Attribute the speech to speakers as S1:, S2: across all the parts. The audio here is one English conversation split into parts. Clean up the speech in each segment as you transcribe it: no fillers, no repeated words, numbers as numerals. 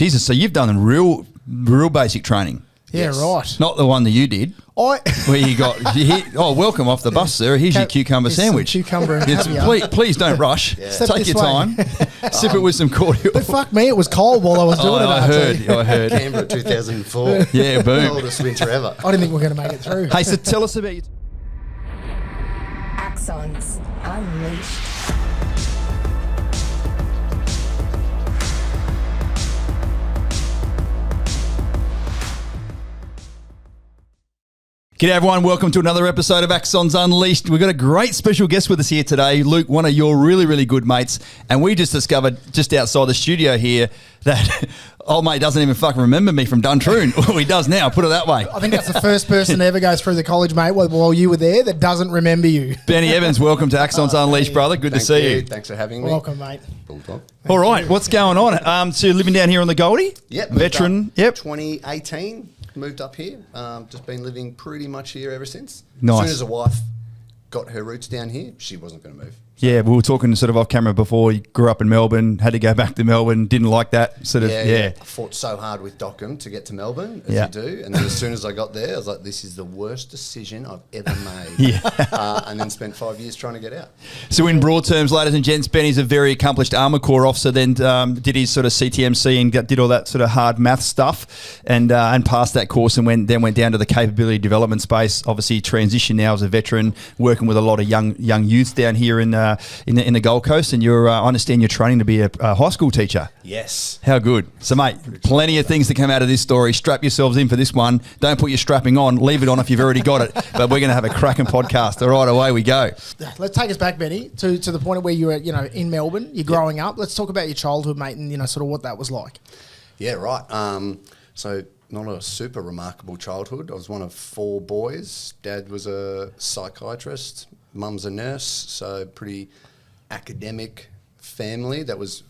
S1: Jesus, so you've done real basic training.
S2: Yeah, right.
S1: Not the one that you did. Where you got, welcome off the bus, sir. Here's your cucumber sandwich.
S2: Cucumber and
S1: please don't rush.
S2: Yeah.
S1: Take your time. Sip it with some cordial.
S2: But fuck me, it was cold while I was doing it.
S1: I heard.
S3: Canberra 2004.
S1: Yeah, boom.
S3: Coldest winter ever.
S2: I didn't think we were going to make it through.
S1: Hey, so tell us about your...
S4: Axons Unleashed.
S1: G'day everyone, welcome to another episode of Axons Unleashed. We've got a great special guest with us here today, Luke, one of your really, really good mates. And we just discovered just outside the studio here that old mate doesn't even fucking remember me from Duntroon. Well, he does now, put it that way.
S2: I think that's the first person to ever go through the college, mate, while you were there that doesn't remember you.
S1: Benny Evans, welcome to Axons Unleashed, brother. Good to see you.
S3: Thanks for having me.
S2: Welcome, mate.
S1: All right, what's going on? So you're living down here on the Goldie?
S3: Yep.
S1: Veteran, yep.
S3: 2018. Moved up here, just been living pretty much here ever since.
S1: Nice.
S3: As soon as the wife got her roots down here, she wasn't going to move.
S1: Yeah, we were talking sort of off camera before. You grew up in Melbourne, had to go back to Melbourne, didn't like that sort of, yeah.
S3: I fought so hard with Dockham to get to Melbourne, as you do. And then as soon as I got there, I was like, this is the worst decision I've ever made. And then spent 5 years trying to get out.
S1: So in broad terms, ladies and gents, Benny's a very accomplished Armoured Corp Officer, then did his sort of CTMC and did all that sort of hard math stuff and passed that course and went down to the capability development space. Obviously transitioned now as a veteran, working with a lot of young youth down here in the Gold Coast, and I understand you're training to be a high school teacher.
S3: Yes.
S1: How good. So, mate, plenty of things to come out of this story. Strap yourselves in for this one. Don't put your strapping on. Leave it on if you've already got it. But we're going to have a cracking podcast. All right, away we go.
S2: Let's take us back, Benny, to the point where you were, in Melbourne. You're growing up. Let's talk about your childhood, mate, and sort of what that was like.
S3: Yeah, right. So not a super remarkable childhood. I was one of 4 boys. Dad was a psychiatrist. Mum's a nurse. So pretty academic family that was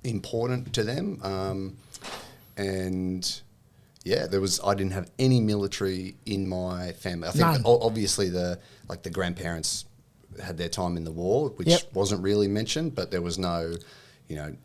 S3: important to them. And yeah, I didn't have any military in my family. I think obviously the grandparents had their time in the war, which wasn't really mentioned, but there was no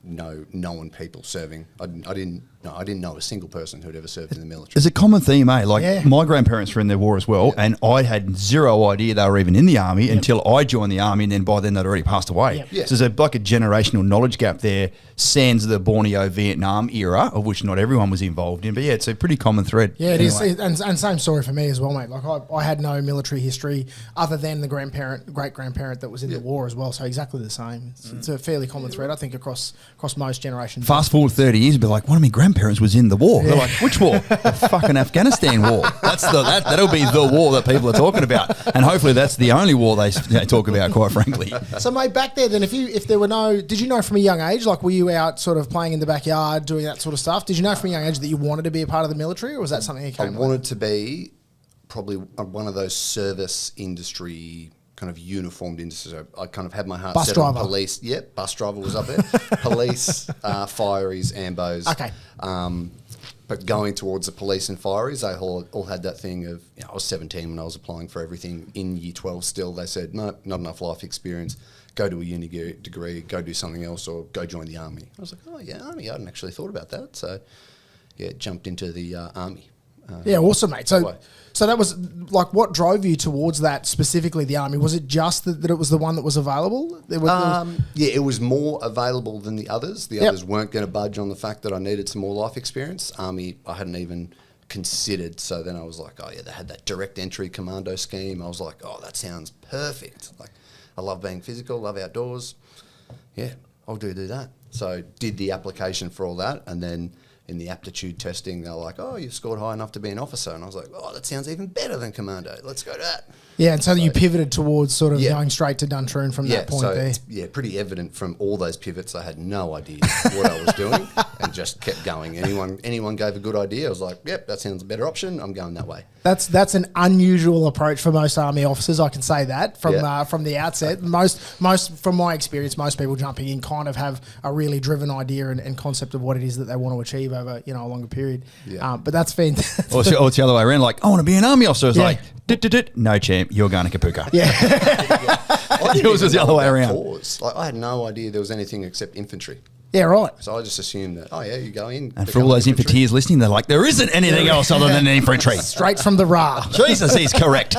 S3: known people serving. I didn't know a single person who'd ever served in the military.
S1: It's a common theme, eh? My grandparents were in the war as well, and I had zero idea they were even in the army until I joined the army, and then by then they'd already passed away. So there's a generational knowledge gap there, sans the Borneo Vietnam era, of which not everyone was involved in. But yeah, it's a pretty common thread.
S2: Yeah, it is, and same story for me as well, mate. Like I had no military history other than the great grandparent that was in the war as well. So exactly the same. It's a fairly common thread, I think, across most generations.
S1: Fast forward 30 years, be like, one of my grandparents was in the war. They're like, which war? The fucking Afghanistan war. That'll be the war that people are talking about, and hopefully that's the only war they talk about, quite frankly.
S2: So, mate, back there then, if there were did you know from a young age, like were you out sort of playing in the backyard, doing that sort of stuff? Did you know from a young age that you wanted to be a part of the military, or was that something you came?
S3: I wanted to be probably one of those service industry kind of uniformed industry. So I kind of had my heart set on police. Yep, bus driver was up there. Police, fireys, ambos.
S2: Okay.
S3: But going towards the police and fireys, they all had that thing of, I was 17 when I was applying for everything in year 12 still. They said, no, not enough life experience. Go to a uni degree, go do something else, or go join the army. I was like, oh yeah, army. I hadn't actually thought about that. So yeah, jumped into the army.
S2: Yeah, awesome, mate. So that was like, what drove you towards that specifically, the army? Was it just that it was the one that was available?
S3: Yeah, it was more available than the others. The others weren't going to budge on the fact that I needed some more life experience. Army, I hadn't even considered. So then I was like, oh yeah, they had that direct entry commando scheme. I was like, oh, that sounds perfect. Like, I love being physical, love outdoors. Yeah, I'll do that. So did the application for all that, and then in the aptitude testing, they're like, oh, you've scored high enough to be an officer. And I was like, oh, that sounds even better than commando. Let's go to that.
S2: Yeah, and so you pivoted towards sort of going straight to Duntroon from that point there.
S3: Yeah, pretty evident from all those pivots. I had no idea what I was doing and just kept going. Anyone gave a good idea, I was like, yep, that sounds a better option. I'm going that way.
S2: That's an unusual approach for most army officers. I can say that from the outset. Most from my experience, most people jumping in kind of have a really driven idea and concept of what it is that they want to achieve over a longer period. Yeah. But that's fantastic.
S1: Or it's the other way around. Like, I want to be an army officer. It's like, no champ, you're going to Kapuka.
S2: Yeah.
S3: Yours was the other way around. I had no idea there was anything except infantry.
S2: Yeah, right.
S3: So I just assumed that, you go in.
S1: And for all those infanteers listening, they're like, there isn't anything else other than infantry.
S2: Straight from the Ra.
S1: Jesus, he's correct.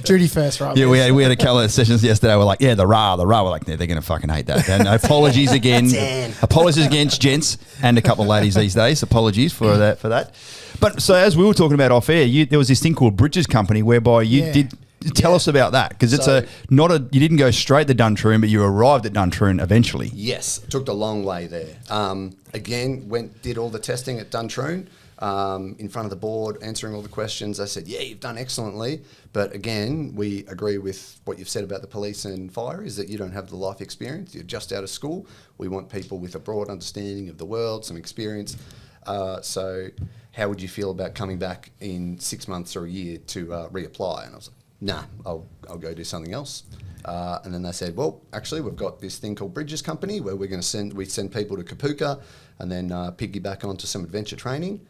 S2: Duty first, right?
S1: Yeah, we had a couple of sessions yesterday. We're like, the Ra. We're like, they're going to fucking hate that. And apologies again. Apologies against gents and a couple of ladies these days. Apologies for that. But so as we were talking about off air, there was this thing called Bridges Company whereby you did. Tell us about that, because it's you didn't go straight to Duntroon, but you arrived at Duntroon eventually.
S3: Yes, took the long way there. Again, did all the testing at Duntroon in front of the board, answering all the questions. They said, you've done excellently. But again, we agree with what you've said about the police and fire, is that you don't have the life experience. You're just out of school. We want people with a broad understanding of the world, some experience. So how would you feel about coming back in 6 months or a year to reapply? And I was like, nah, I'll go do something else. And then they said, well, actually, we've got this thing called Bridges Company where we send people to Kapooka and then piggyback onto some adventure training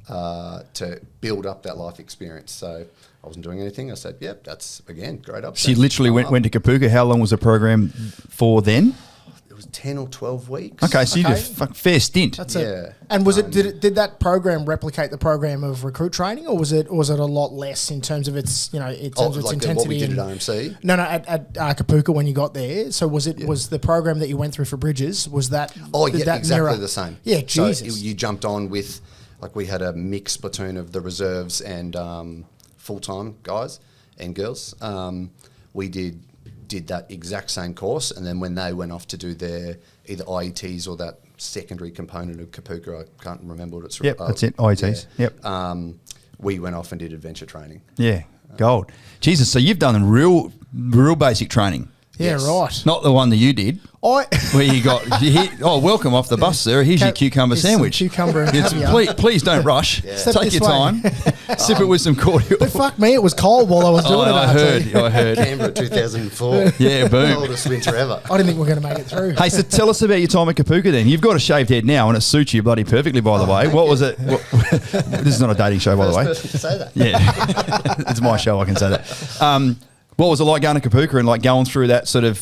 S3: to build up that life experience. So I wasn't doing anything. I said, yep, that's, again, great option.
S1: So you literally went to Kapooka. How long was the program for then?
S3: It was 10 or 12 weeks.
S1: Okay, so you did a fair stint.
S2: That's it. And was did that program replicate the program of recruit training, or was it a lot less in terms of its intensity?
S3: What we did at OMC?
S2: No, at Kapooka when you got there. So was the program that you went through for Bridges, was that?
S3: Exactly
S2: mirror?
S3: the same.
S2: Yeah, Jesus.
S3: So you jumped on with, we had a mixed platoon of the reserves and full-time guys and girls. We did that exact same course, and then when they went off to do their either IETs or that secondary component of Kapooka, I can't remember what it's.
S1: Yep, that's it, IETs.
S3: Yeah.
S1: Yep.
S3: We went off and did adventure training.
S1: Yeah, gold. Jesus, so you've done real basic training.
S2: Yeah, yes. Right.
S1: Not the one that you did. Where you got, welcome off the bus, sir. Here's your cucumber sandwich.
S2: Cucumber and
S1: please don't rush.
S3: Yeah.
S1: Take your time. Sip it with some cordial.
S2: But fuck me, it was cold while I was doing it.
S1: I heard.
S3: Canberra 2004.
S1: Yeah, boom.
S3: Coldest winter ever.
S2: I didn't think we were going to make it through.
S1: Hey, so tell us about your time at Kapooka then. You've got a shaved head now and it suits you bloody perfectly, by the way. What was it? This is not a dating show, by the way.
S3: First person to say that.
S1: Yeah. It's my show, I can say that. What was it like going to Kapooka and going through that sort of,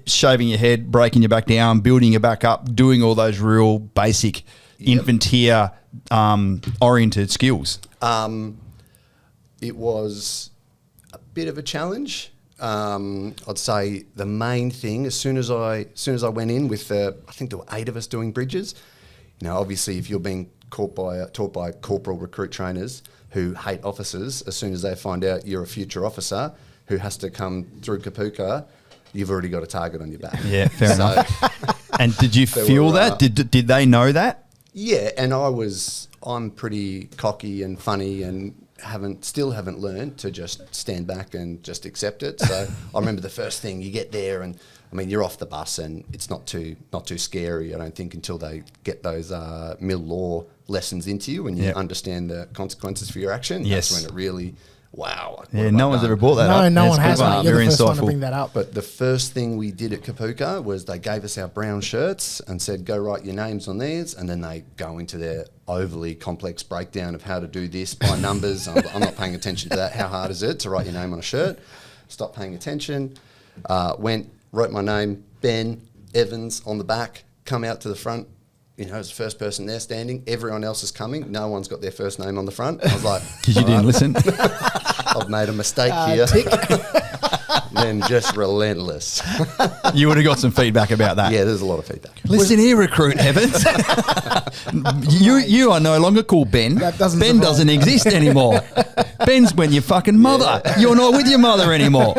S1: shaving your head, breaking your back down, building your back up, doing all those real basic infanteer oriented skills?
S3: It was a bit of a challenge. I'd say the main thing, as soon as I went in with, I think there were 8 of us doing Bridges. Obviously, if you're being taught by corporal recruit trainers who hate officers, as soon as they find out you're a future officer who has to come through Kapooka, you've already got a target on your back.
S1: Yeah, fair enough. And did you feel that? Did they know that?
S3: Yeah, and I'm pretty cocky and funny and still haven't learned to just stand back and just accept it. So I remember the first thing, you get there and you're off the bus and it's not too scary, I don't think, until they get those mill law lessons into you and you understand the consequences for your action.
S1: Yes.
S3: That's when it really, wow.
S1: Yeah, no one's ever brought that up.
S2: No one has, mate. You're
S1: Very
S2: the first one to
S1: insightful.
S2: bring that up.
S3: But the first thing we did at Kapooka was they gave us our brown shirts and said, go write your names on these, and then they go into their overly complex breakdown of how to do this by numbers. I'm not paying attention to that. How hard is it to write your name on a shirt? Stopped paying attention. Wrote my name, Ben Evans, on the back, come out to the front. As the first person there standing, everyone else is coming. No one's got their first name on the front. I was like,
S1: Because you didn't listen.
S3: I've made a mistake here. Then just relentless.
S1: You would have got some feedback about that.
S3: Yeah, there's a lot of feedback.
S1: Listen here, Recruit Evans. you are no longer called Ben. Ben doesn't exist anymore. Ben's when your fucking mother. Yeah. You're not with your mother anymore.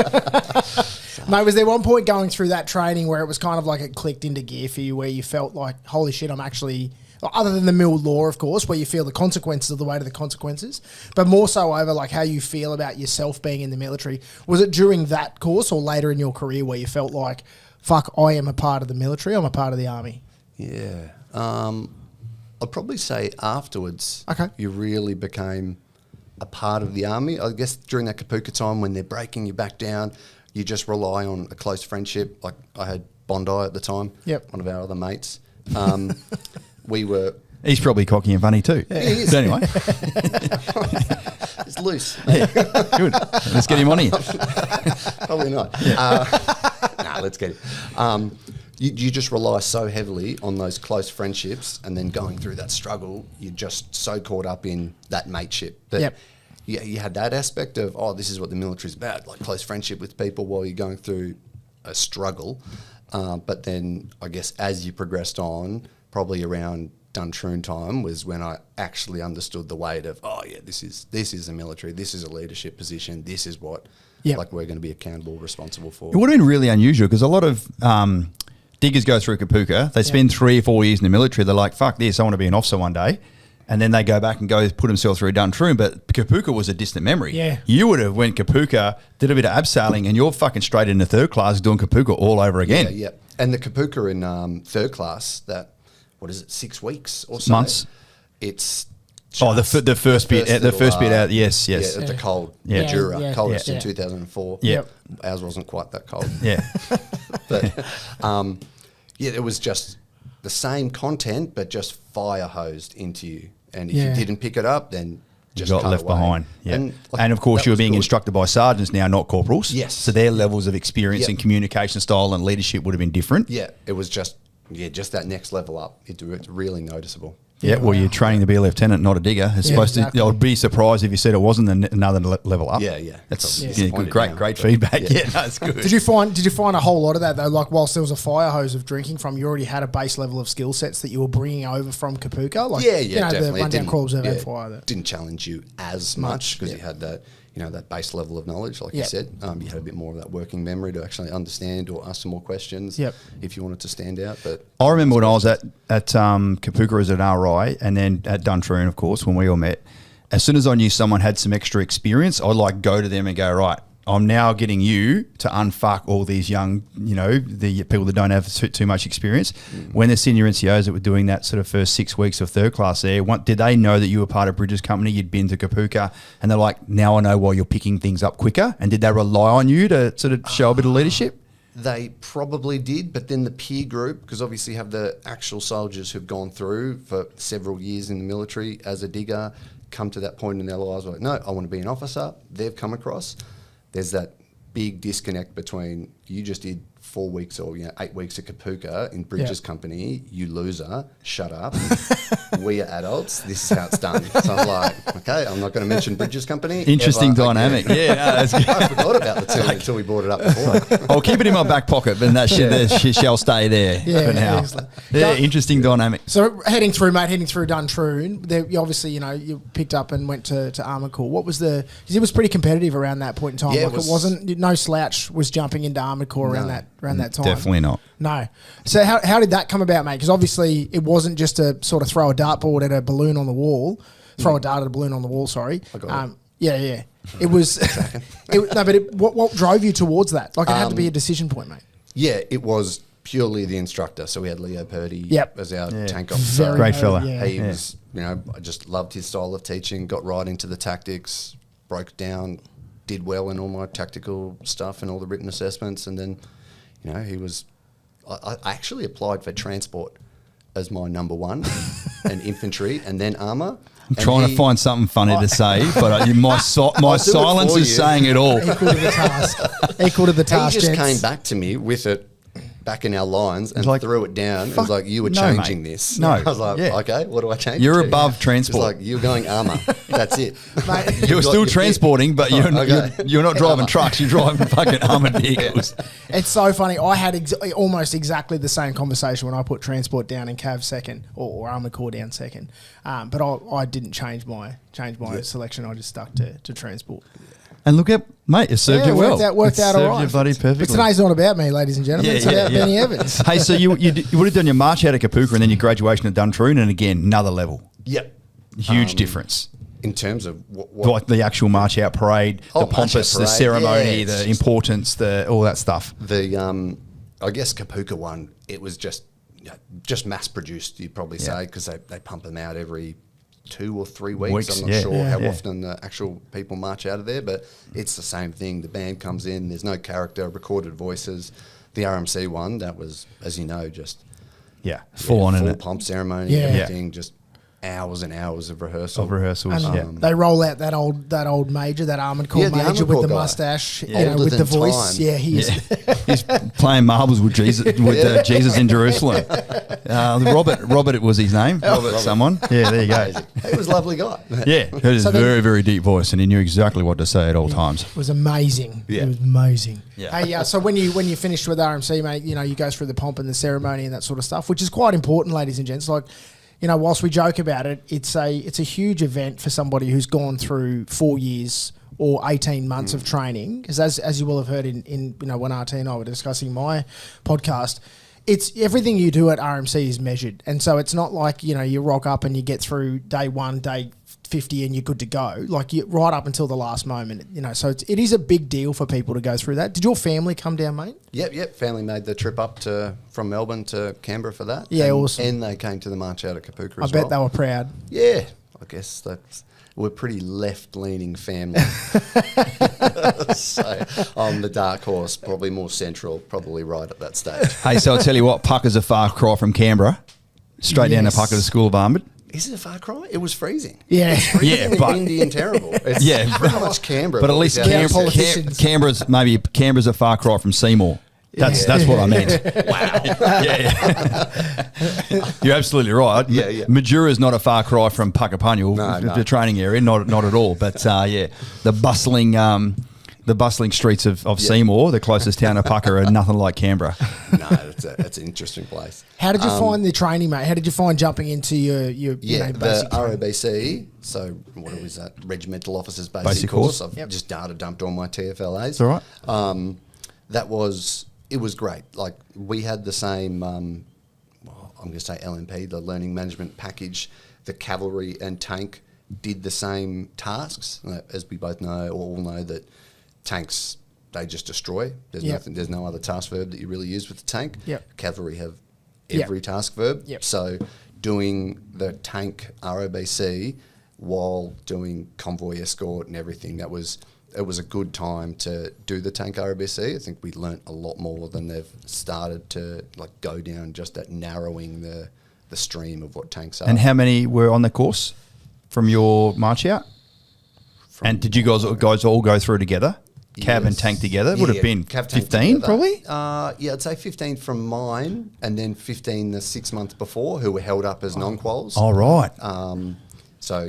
S2: Mate, was there one point going through that training where it was kind of like it clicked into gear for you, where you felt like, holy shit, I'm actually, other than the mill law, of course, where you feel the consequences of the weight of the consequences, but more so over like how you feel about yourself being in the military? Was it during that course or later in your career where you felt like, fuck, I am a part of the military, I'm a part of the army?
S3: Yeah. I'd probably say afterwards, you really became a part of the army. I guess during that Kapooka time when they're breaking you back down, you just rely on a close friendship. Like I had Bondi at the time, one of our other mates. We were...
S1: He's probably cocky and funny too.
S3: Yeah, he is.
S1: But anyway.
S3: It's loose.
S1: Yeah, good. Let's get him on here.
S3: Probably not. Let's get it. you just rely so heavily on those close friendships, and then going through that struggle, you're just so caught up in that mateship that
S2: Yep.
S3: you had that aspect of, oh, this is what the military's about, like close friendship with people while you're going through a struggle. But then I guess as you progressed on, probably around Duntroon time was when I actually understood the weight of, oh yeah, this is the military, this is a leadership position, this is what like we're going to be accountable, responsible for.
S1: It would have been really unusual because a lot of diggers go through Kapooka. They spend 3 or 4 years in the military. They're like, fuck this, I want to be an officer one day. And then they go back and go put themselves through Duntroon. But Kapooka was a distant memory.
S2: Yeah.
S1: You would have went Kapooka, did a bit of abseiling, and you're fucking straight into third class doing Kapooka all over again.
S3: Yeah. And the Kapooka in third class, that, what is it, 6 weeks or so?
S1: Months.
S3: It's
S1: The first bit out. Yes.
S3: Yeah, the cold, Jura, coldest in 2004.
S1: Yep.
S3: Ours wasn't quite that cold.
S1: Yeah.
S3: But it was just the same content, but just fire hosed into you. And if you didn't pick it up, then just
S1: got
S3: cut
S1: left
S3: away.
S1: behind. Yeah.
S3: And,
S1: of course,
S3: that
S1: you were
S3: was
S1: being
S3: good.
S1: instructed by sergeants now, not corporals.
S3: Yes.
S1: So their levels of experience and communication style and leadership would have been different.
S3: Yeah, it was just that next level up. It's really noticeable.
S1: Yeah, well, you're training to be a lieutenant, not a digger. It's supposed
S2: exactly.
S1: to. I'd be surprised if you said it wasn't another level up.
S3: Yeah.
S1: That's
S3: Probably
S1: great feedback. Yeah, that's good.
S2: Did you find a whole lot of that though? Like whilst there was a fire hose of drinking from, you already had a base level of skill sets that you were bringing over from Kapooka. Like,
S3: definitely.
S2: The rundown corps have had fire there.
S3: Didn't challenge you as much because you had that, that base level of knowledge, like you said. You had a bit more of that working memory to actually understand or ask some more questions if you wanted to stand out. But
S1: I remember when I was at Kapooka as an RI, and then at Duntroon, of course, when we all met. As soon as I knew someone had some extra experience, I'd like go to them and go, right, I'm now getting you to unfuck all these young, the people that don't have too much experience. When the senior NCOs that were doing that sort of first 6 weeks of third class there, did they know that you were part of Bridges Company, you'd been to Kapooka, and they're like, now I know why you're picking things up quicker? And did they rely on you to sort of show a bit of leadership?
S3: They probably did, but then the peer group, because obviously you have the actual soldiers who've gone through for several years in the military as a digger, come to that point in their lives like, no, I want to be an officer. They've come across. There's that big disconnect between you just did 4 weeks or 8 weeks at Kapooka in Bridges Company, you loser, shut up. We are adults, this is how it's done. So I'm like, okay, I'm not going to mention Bridges Company.
S1: Interesting dynamic.
S3: Again.
S1: Yeah, no, that's good.
S3: I forgot about the two until we brought it up before.
S1: I'll keep it in my back pocket, but that shall stay there for now.
S2: Excellent.
S1: Yeah, interesting dynamic.
S2: So heading through Duntroon, you obviously, you picked up and went to Armoured Corp. What was because it was pretty competitive around that point in time.
S3: Yeah,
S2: it wasn't, no slouch was jumping into Armoured Corp around that time.
S1: Definitely not.
S2: No. So how did that come about, mate? Because obviously it wasn't just to sort of throw a dartboard at a balloon on the wall, throw a dart at a balloon on the wall, sorry.
S3: I got it.
S2: Yeah. It was, what drove you towards that? Like it had to be a decision point, mate.
S3: Yeah, it was purely the instructor. So we had Leo Purdy as our tank officer.
S2: Very
S1: Great fella.
S3: He was, I just loved his style of teaching, got right into the tactics, broke down, did well in all my tactical stuff and all the written assessments. And then, he was, I actually applied for transport as my number one and infantry and then armour.
S1: I'm trying to find something funny to say, but my silence is saying it all.
S2: Equal to the task.
S3: He just
S2: gents.
S3: came back to me with it back in our lines and
S1: like,
S3: threw it down. It was like, you were
S1: no,
S3: changing
S1: mate.
S3: this.
S1: No.
S3: I was like,
S1: Yeah.
S3: okay, what do I change?
S1: You're
S3: it to?
S1: above transport.
S3: It's like, you're going armour. That's it.
S2: Mate,
S1: You're still
S3: your
S1: transporting, but you're
S3: Okay.
S1: you're not driving trucks. You're driving fucking armoured vehicles.
S2: it's so funny. I had almost exactly the same conversation when I put transport down in Cav second or Armoured Corps down second. But I didn't change my selection. I just stuck to transport.
S1: And look at, mate, it served you well.
S2: Worked out all
S1: served
S2: right.
S1: you bloody perfectly.
S2: But today's not about me, ladies and gentlemen. It's about Benny Evans.
S1: Hey, so you would have done your march out of Kapooka and then your graduation at Duntroon, and again, another level.
S3: Yep.
S1: Huge difference.
S3: In terms of
S1: Like the actual march out parade, the
S3: march out
S1: pompous, the
S3: parade,
S1: ceremony,
S3: yeah,
S1: the
S3: it's
S1: importance, all that stuff.
S3: the I guess Kapooka one, it was just mass produced, you'd probably say, because they pump them out every 2 or 3 weeks. I'm not sure how often the actual people march out of there, but it's the same thing. The band comes in, there's no character, recorded voices. The RMC one, that was, as you know, just
S1: Full on in
S3: full
S1: it.
S3: pomp ceremony,
S2: Yeah.
S3: everything, just hours and hours of rehearsal.
S2: And they roll out that old major, that Armoured Corp
S3: the
S2: major
S3: Armoured
S2: with
S3: Corp
S2: the
S3: guy.
S2: mustache,
S3: Older
S2: with
S3: than
S2: the voice.
S3: time.
S2: Yeah, he is.
S1: He's playing marbles with Jesus, Jesus in Jerusalem. Robert was his name. Robert someone. Yeah, there you go.
S3: He was a lovely guy.
S1: Yeah, it is very, very deep voice, and he knew exactly what to say at all times.
S2: It was amazing.
S3: Yeah.
S2: It was amazing.
S1: Yeah.
S2: Hey, so when you finished with RMC, mate, you go through the pomp and the ceremony and that sort of stuff, which is quite important, ladies and gents. Like, whilst we joke about it, it's a huge event for somebody who's gone through 4 years or 18 months of training. Because as you will have heard in when Attain and I were discussing my podcast, it's everything you do at RMC is measured. And so it's not like, you rock up and you get through day 1, day 50 and you're good to go. Like right up until the last moment, so it is a big deal for people to go through that. Did your family come down, mate?
S3: Yep. Family made the trip up from Melbourne to Canberra for that.
S2: Yeah, awesome.
S3: And they came to the march out at Kapooka as well.
S2: I bet they were proud.
S3: Yeah, I guess we're a pretty left-leaning family. So I'm the dark horse, probably more central, probably right at that stage.
S1: Hey, so I'll tell you what, Pucker's a far cry from Canberra. Straight down to Pucker, the School of Armoured.
S3: Is it a far cry? It was freezing.
S2: Yeah.
S3: Freezing
S1: but
S3: windy and terrible. It's pretty much Canberra.
S1: But at least Canberra's a far cry from Seymour. That's what I meant. Wow. Yeah. You're absolutely right.
S3: Yeah.
S1: Majura's not a far cry from Puckapunyal,
S3: No.
S1: the training area, not at all. But the bustling streets of Seymour, the closest town to Pucker, are nothing like Canberra.
S3: No, it's an interesting place.
S2: How did you find the training, mate? How did you find jumping into your
S3: the
S2: basic training?
S3: ROBC, so what was that? Regimental Officers Basic
S1: Course.
S3: I've just data dumped all my TFLAs.
S1: That's all
S3: right. It was great. Like we had the same, I'm going to say LMP, the Learning Management Package. The cavalry and tank did the same tasks, as we both know, or all know that tanks, they just destroy. There's no other task verb that you really use with the tank.
S2: Yep.
S3: Cavalry have every task verb.
S2: Yep.
S3: So doing the tank ROBC while doing convoy escort and everything, it was a good time to do the tank ROBC. I think we learnt a lot more than they've started to go down just that narrowing the stream of what tanks are.
S1: And how many were on the course from your march out? And did you guys all go through together? Cab and tank together? Would have been 15 probably?
S3: I'd say 15 from mine and then 15 the 6 months before who were held up as non-quals.
S1: Oh, right.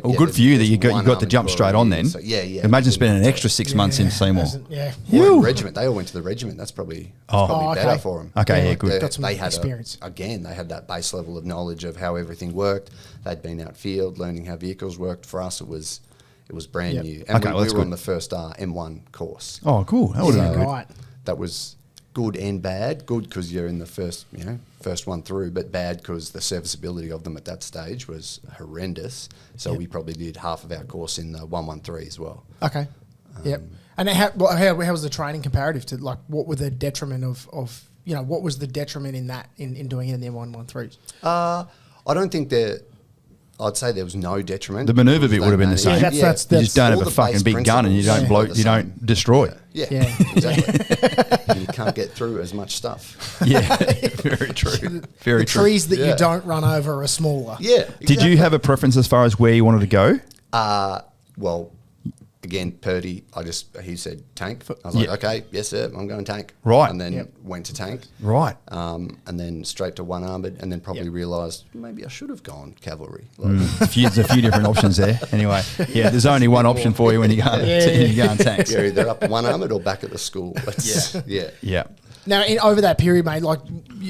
S1: Good for you that you got to jump straight on then.
S3: So,
S1: Imagine spending an extra 6 months in Seymour.
S3: Regiment. They all went to the regiment. That's probably better for them.
S1: Okay, good.
S2: Got some experience.
S3: They had that base level of knowledge of how everything worked. They'd been outfield, learning how vehicles worked. For us, it was brand new. And we were on the first M1 course.
S1: Oh, cool. That would have been good.
S2: Right.
S3: That was good and bad. Good because you're in the first one through, but bad because the serviceability of them at that stage was horrendous. So we probably did half of our course in the 113 as well.
S2: Okay. Yep. And how was the training comparative to what were the detriment of what was the detriment in that in doing it in the M113s?
S3: I don't think I'd say there was no detriment.
S1: The manoeuvre bit would have been the same.
S2: Yeah, that's
S1: you just don't have a fucking big gun and you don't blow, you don't destroy.
S3: Yeah. Exactly. You can't get through as much stuff.
S1: Yeah, very true. Very
S2: the
S1: true.
S2: trees that you don't run over are smaller.
S3: Yeah. Exactly.
S1: Did you have a preference as far as where you wanted to go?
S3: Well, again, Purdy, he said tank. I was like, okay, yes sir, I'm going tank.
S1: Right.
S3: And then went to tank.
S1: Right.
S3: And then straight to one armoured, and then probably realised maybe I should have gone cavalry.
S1: There's a few different options there. Anyway, there's only one option for you when you go on tanks.
S3: You're either up one armoured or back at the school.
S1: Yeah.
S2: Now, over that period, mate,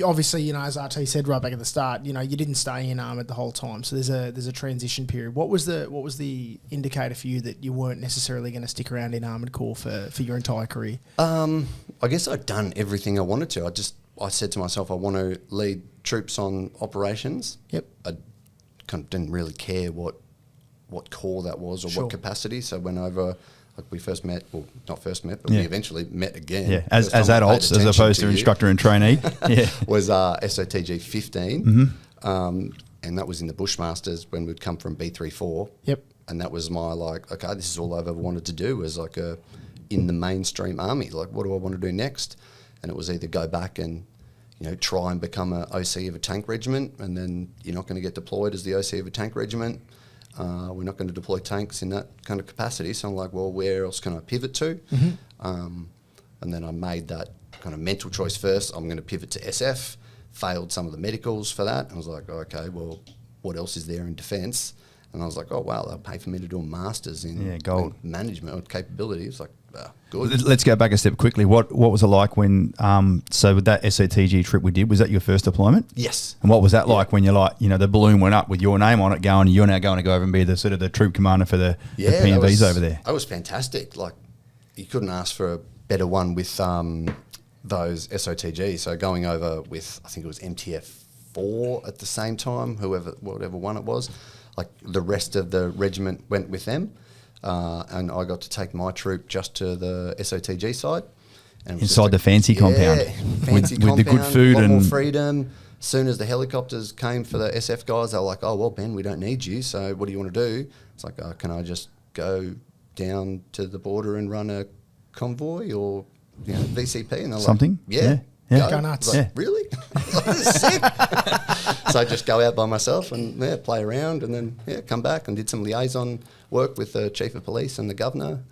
S2: obviously, as RT said right back at the start, you didn't stay in armoured the whole time. So there's a transition period. What was the indicator for you that you weren't necessarily going to stick around in Armoured Corps for your entire career?
S3: I guess I'd done everything I wanted to. I said to myself, I want to lead troops on operations.
S2: Yep.
S3: I kind of didn't really care what corps that was or what capacity. So went over. We first met, well, not first met, but we eventually met again.
S1: Yeah, as adults, as opposed to instructor and trainee.
S3: Was SOTG 15, and that was in the Bushmasters when we'd come from B34.
S2: Yep.
S3: And that was my okay, this is all I've ever wanted to do, was in the mainstream army. What do I want to do next? And it was either go back and, try and become a OC of a tank regiment, and then you're not going to get deployed as the OC of a tank regiment. We're not going to deploy tanks in that kind of capacity. So I'm like, well, where else can I pivot to? And then I made that kind of mental choice first. I'm going to pivot to SF, failed some of the medicals for that. I was like, okay, well, what else is there in defence? And I was like, oh, wow, they'll pay for me to do a master's in
S1: gold
S3: management or capability. It's like, good.
S1: Let's go back a step quickly. What was it like when, so with that SOTG trip we did, was that your first deployment?
S3: Yes.
S1: And what was that like when you're like, the balloon went up with your name on it going, you're now going to go over and be the sort of the troop commander for the P&Vs over there?
S3: That was fantastic. Like, you couldn't ask for a better one with those SOTG. So going over with, I think it was MTF4 at the same time, whatever one it was, like the rest of the regiment went with them. And I got to take my troop just to the SOTG side. And
S1: inside the fancy compound.
S3: Fancy
S1: with the good food
S3: a lot
S1: and
S3: more freedom. As soon as the helicopters came for the SF guys, they were like, oh, well, Ben, we don't need you. So what do you want to do? It's like, can I just go down to the border and run a convoy or VCP? And they're
S1: something?
S3: Like,
S2: Go nuts.
S3: Like, really? Sick. So I just go out by myself and play around, and then come back and did some liaison work with the chief of police and the governor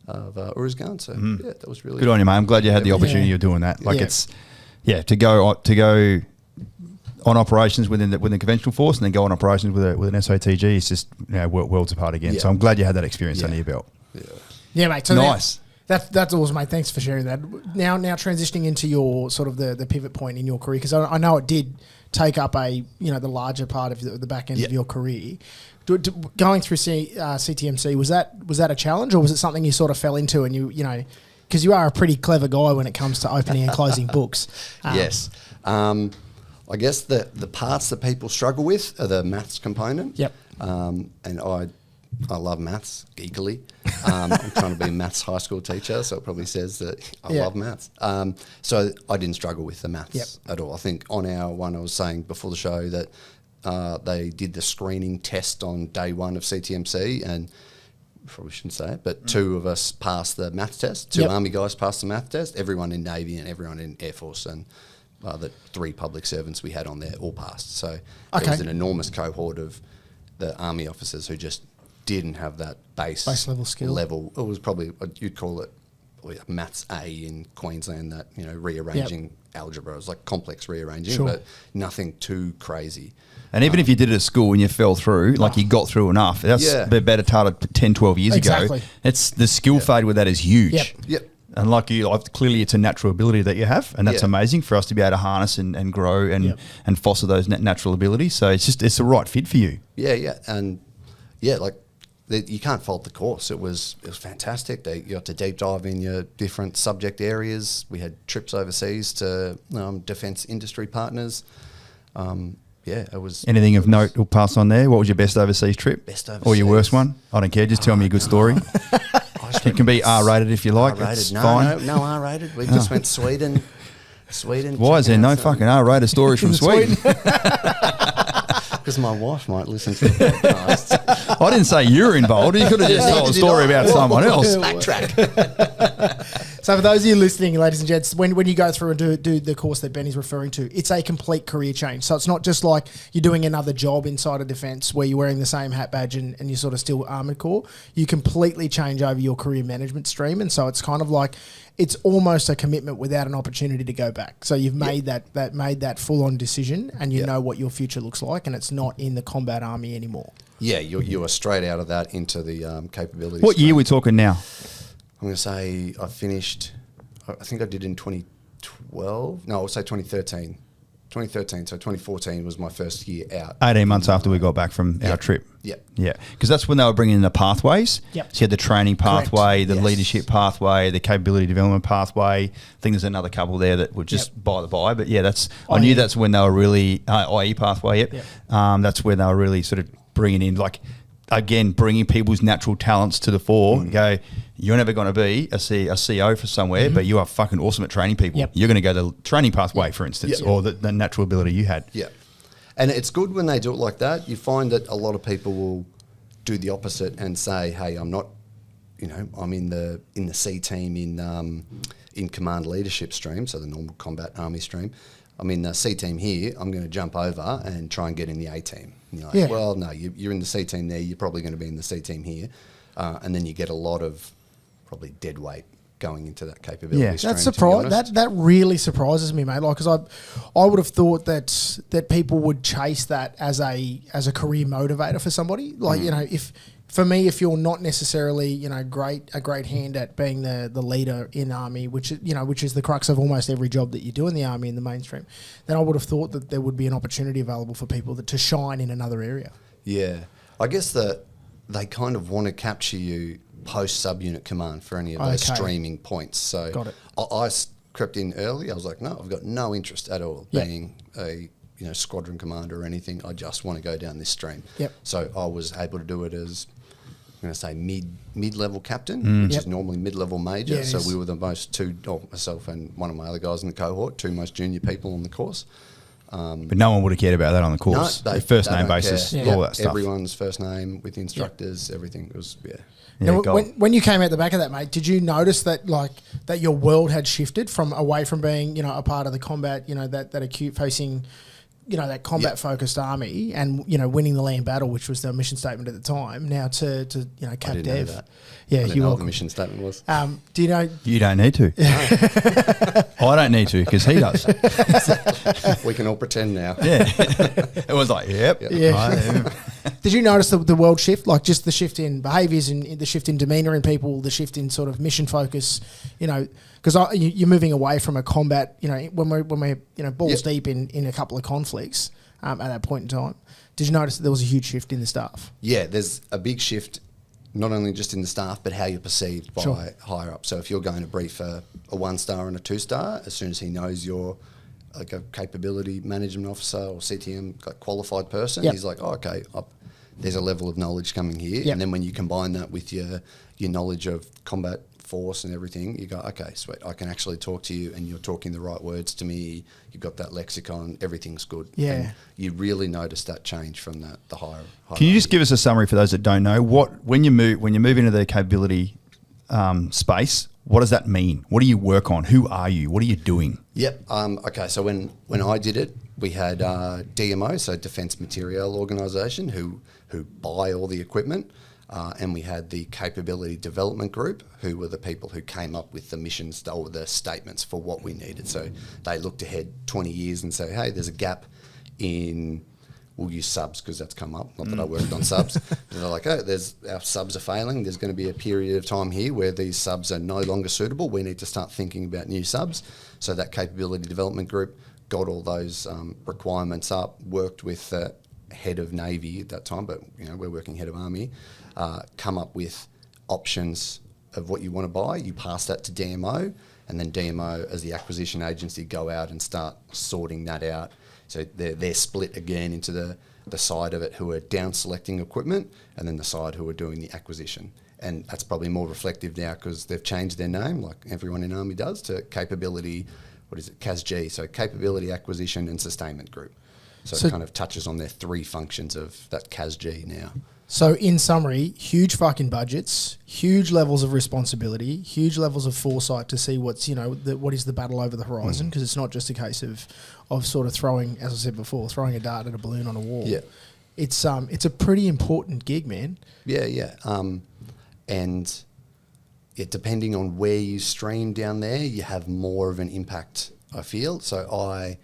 S3: of Uruzgan. So that was really
S1: good on you, mate. I'm glad you had the opportunity of doing that. Like to go on operations within the conventional force and then go on operations with an SOTG is just worlds apart again. So I'm glad you had that experience under your belt.
S2: Yeah, mate. So
S1: nice.
S2: That's awesome, mate. Thanks for sharing that. Now transitioning into your sort of the pivot point in your career, because I know it did take up the larger part of the back end of your career. Going through CTMC, was that a challenge, or was it something you sort of fell into and because you are a pretty clever guy when it comes to opening and closing books?
S3: Yes. I guess the parts that people struggle with are the maths component.
S2: Yep.
S3: And I love maths geekily. I'm trying to be a maths high school teacher, so it probably says that I love maths. So I didn't struggle with the maths at all. I think on our one, I was saying before the show that they did the screening test on day one of CTMC, and probably shouldn't say it, but two of us passed the maths test. Two Army guys passed the maths test. Everyone in Navy and everyone in Air Force, and the 3 public servants we had on there all passed. So there was an enormous cohort of the Army officers who just didn't have that base
S2: level skill.
S3: It was probably, you'd call it maths A in Queensland, that, rearranging algebra. It was like complex rearranging, but nothing too crazy.
S1: And even if you did it at school and you fell through, like you got through enough, that's better started 10, 12 years ago. It's the skill fade with that is huge.
S3: Yep.
S1: And like clearly it's a natural ability that you have, and that's amazing for us to be able to harness and grow and foster those natural abilities. So it's the right fit for you.
S3: Yeah. And you can't fault the course. It was fantastic. You got to deep dive in your different subject areas. We had trips overseas to defence industry partners. It was.
S1: Anything of note we'll pass on there? What was your best overseas trip?
S3: Best overseas.
S1: Or your worst one? I don't care. Just tell me a good story. It can be R-rated if you like.
S3: R-rated.
S1: It's fine.
S3: No R-rated. We just went Sweden.
S1: Why is there no fucking R-rated stories from Sweden?
S3: Because my wife might listen to the podcast.
S1: I didn't say you were involved. You could have just told a story about someone else.
S3: Backtrack.
S2: So for those of you listening, ladies and gents, when you go through and do the course that Benny's referring to, it's a complete career change. So it's not just like you're doing another job inside of defence where you're wearing the same hat badge and you're sort of still Armoured Corps. You completely change over your career management stream. And so it's kind of like, it's almost a commitment without an opportunity to go back. So you've made that full-on decision, and you know what your future looks like, and it's not in the combat army anymore. Yeah,
S3: you are straight out of that into the capabilities.
S1: What year are we talking now?
S3: I'm going to say I think I did in 2012. No, I'll say 2013. 2013, so 2014 was my first year out.
S1: 18 months after we got back from our trip. Yeah. Because that's when they were bringing in the pathways.
S2: Yep.
S1: So you had the training pathway, the leadership pathway, the capability development pathway. I think there's another couple there that were just by the by. But I knew that's when they were really, IE pathway, that's when they were really sort of bringing in, like, again, bringing people's natural talents to the fore and go, you're never going to be a CEO for somewhere, but you are fucking awesome at training people. Yep. You're going to go the training pathway, for instance, or the natural ability you had.
S3: Yeah. And it's good when they do it like that. You find that a lot of people will do the opposite and say, hey, I'm not, I'm in the C team in command leadership stream, so the normal combat army stream. I'm in the C team here. I'm going to jump over and try and get in the A team. And you're like,
S2: Yeah.
S3: well, no, you're in the C team there. You're probably going to be in the C team here. And then you get a lot of probably dead weight going into that capability.
S1: Yeah.
S3: stream,
S2: That's
S3: to be
S2: surprise.
S3: honest.
S2: That really surprises me, mate. Like, because I would have thought that people would chase that as a career motivator for somebody. Like, you know, if you're not necessarily, you know, a great hand at being the leader in army, which is the crux of almost every job that you do in the army in the mainstream, then I would have thought that there would be an opportunity available for people to shine in another area.
S3: Yeah. I guess that they kind of want to capture you post subunit command for any of those
S2: Okay.
S3: streaming points. So
S2: Got it.
S3: I crept in early. I was like, no, I've got no interest at all
S2: Yeah.
S3: being a squadron commander or anything. I just want to go down this stream.
S2: Yep.
S3: So I was able to do it as, I'm going to say mid-level captain, which
S2: Yep.
S3: is normally mid-level major.
S2: Yeah, it
S3: so
S2: is.
S3: we were the myself and one of my other guys in the cohort, two most junior people on the course.
S1: But no one would have cared about that on the course.
S3: No,
S1: First
S3: they
S1: name
S3: don't
S1: basis,
S3: care.
S1: all that stuff.
S3: Everyone's first name with the instructors, everything was,
S1: Yeah,
S2: Now,
S1: gold.
S2: when you came out the back of that, mate, did you notice that that your world had shifted from away from being, you know, a part of the combat, you know, that acute facing, you know, that combat focused army and, you know, winning the land battle, which was the mission statement at the time, now to you know, Cap
S3: I didn't know
S2: Dev.
S3: that.
S2: Yeah,
S3: I didn't
S2: you
S3: know
S2: are.
S3: what the mission statement was.
S2: Do you know?
S1: You don't need to. I don't need to because he does.
S3: We can all pretend now.
S1: Yeah. It was like, yep.
S2: Yeah.
S1: I am.
S2: Did you notice the world shift, like just the shift in behaviours and the shift in demeanour in people, the shift in sort of mission focus, you know, because you're moving away from a combat, you know, when we're you know, balls deep in a couple of conflicts at that point in time. Did you notice that there was a huge shift in the staff?
S3: Yeah, there's a big shift, not only just in the staff, but how you're perceived by
S2: Sure.
S3: higher up. So if you're going to brief a 1-star and a 2-star, as soon as he knows you're like a capability management officer or CTM like qualified person,
S2: Yep.
S3: he's like, oh, okay, there's a level of knowledge coming here.
S2: Yep.
S3: And then when you combine that with your knowledge of combat force and everything, you go, okay, sweet, I can actually talk to you and you're talking the right words to me, you've got that lexicon, everything's good.
S2: Yeah.
S3: And you really notice that change from the higher.
S1: Can you just give us a summary for those that don't know? When you move into the capability space, what does that mean? What do you work on? Who are you? What are you doing?
S3: Yep. Okay. So when I did it, we had DMO, so Defence Materiel Organisation, who buy all the equipment, and we had the Capability Development Group, who were the people who came up with the missions or the statements for what we needed. So they looked ahead 20 years and say, hey, there's a gap in. We'll use subs because that's come up. Not that I worked on subs. But they're like, oh, our subs are failing. There's going to be a period of time here where these subs are no longer suitable. We need to start thinking about new subs. So that capability development group got all those requirements up, worked with the head of Navy at that time, but you know we're working head of Army, come up with options of what you want to buy. You pass that to DMO, and then DMO as the acquisition agency go out and start sorting that out. So they're split again into the side of it who are down selecting equipment and then the side who are doing the acquisition. And that's probably more reflective now because they've changed their name, like everyone in Army does, to Capability, CASG, so Capability Acquisition and Sustainment Group. So it kind of touches on their three functions of that CASG now.
S2: So in summary, huge fucking budgets, huge levels of responsibility, huge levels of foresight to see what's, you know, what is the battle over the horizon, because it's not just a case of sort of throwing, as I said before, throwing a dart at a balloon on a wall.
S3: Yeah.
S2: It's a pretty important gig, man.
S3: Yeah. And depending on where you stream down there, you have more of an impact, I feel. So I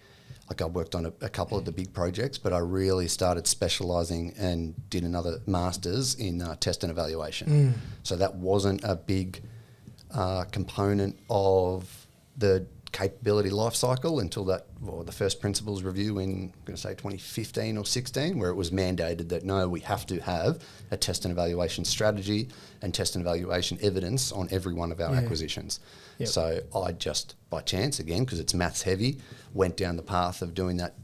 S3: worked on a couple of the big projects, but I really started specialising and did another master's in test and evaluation. So that wasn't a big component of the capability life cycle until the first principles review in, I'm going to say 2015 or 16, where it was mandated that no, we have to have a test and evaluation strategy and test and evaluation evidence on every one of our acquisitions. Yep. So I just, by chance, again, because it's maths heavy, went down the path of doing that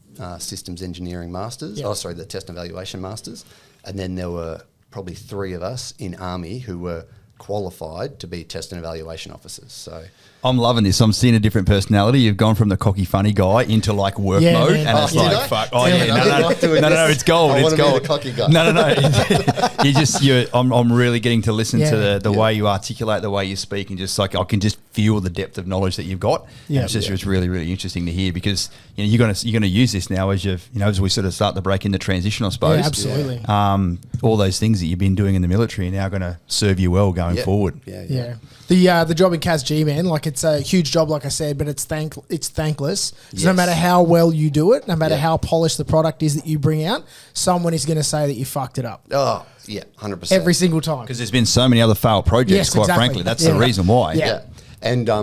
S3: systems engineering masters, the test and evaluation masters. And then there were probably 3 of us in Army who were qualified to be test and evaluation officers. So
S1: I'm loving this. I'm seeing a different personality. You've gone from the cocky, funny guy into like work mode,
S2: man.
S1: and it's
S3: did
S1: like,
S3: I?
S1: fuck.
S3: Damn it, I didn't like doing
S1: No,
S3: this.
S1: it's gold.
S3: I
S1: It's
S3: wanna be
S1: gold.
S3: the cocky guy.
S1: No. I'm really getting to listen to the
S3: Yeah.
S1: way you articulate, the way you speak, and just like I can just feel the depth of knowledge that you've got.
S2: Yeah.
S1: And it's really, really interesting to hear because you're going to use this now as we sort of start to break into transition, I suppose.
S2: Yeah, absolutely.
S1: All those things that you've been doing in the military are now going to serve you well going forward.
S2: Yeah. The job in CASG, man, like it's a huge job, like I said, but it's thankless. So no matter how well you do it, no matter how polished the product is that you bring out, someone is going to say that you fucked it up.
S3: Oh, yeah, 100%.
S2: Every single time.
S1: Because there's been so many other failed projects,
S2: Yes,
S1: quite
S2: exactly.
S1: frankly. That's
S2: Yeah.
S1: the reason why.
S2: Yeah.
S3: And, a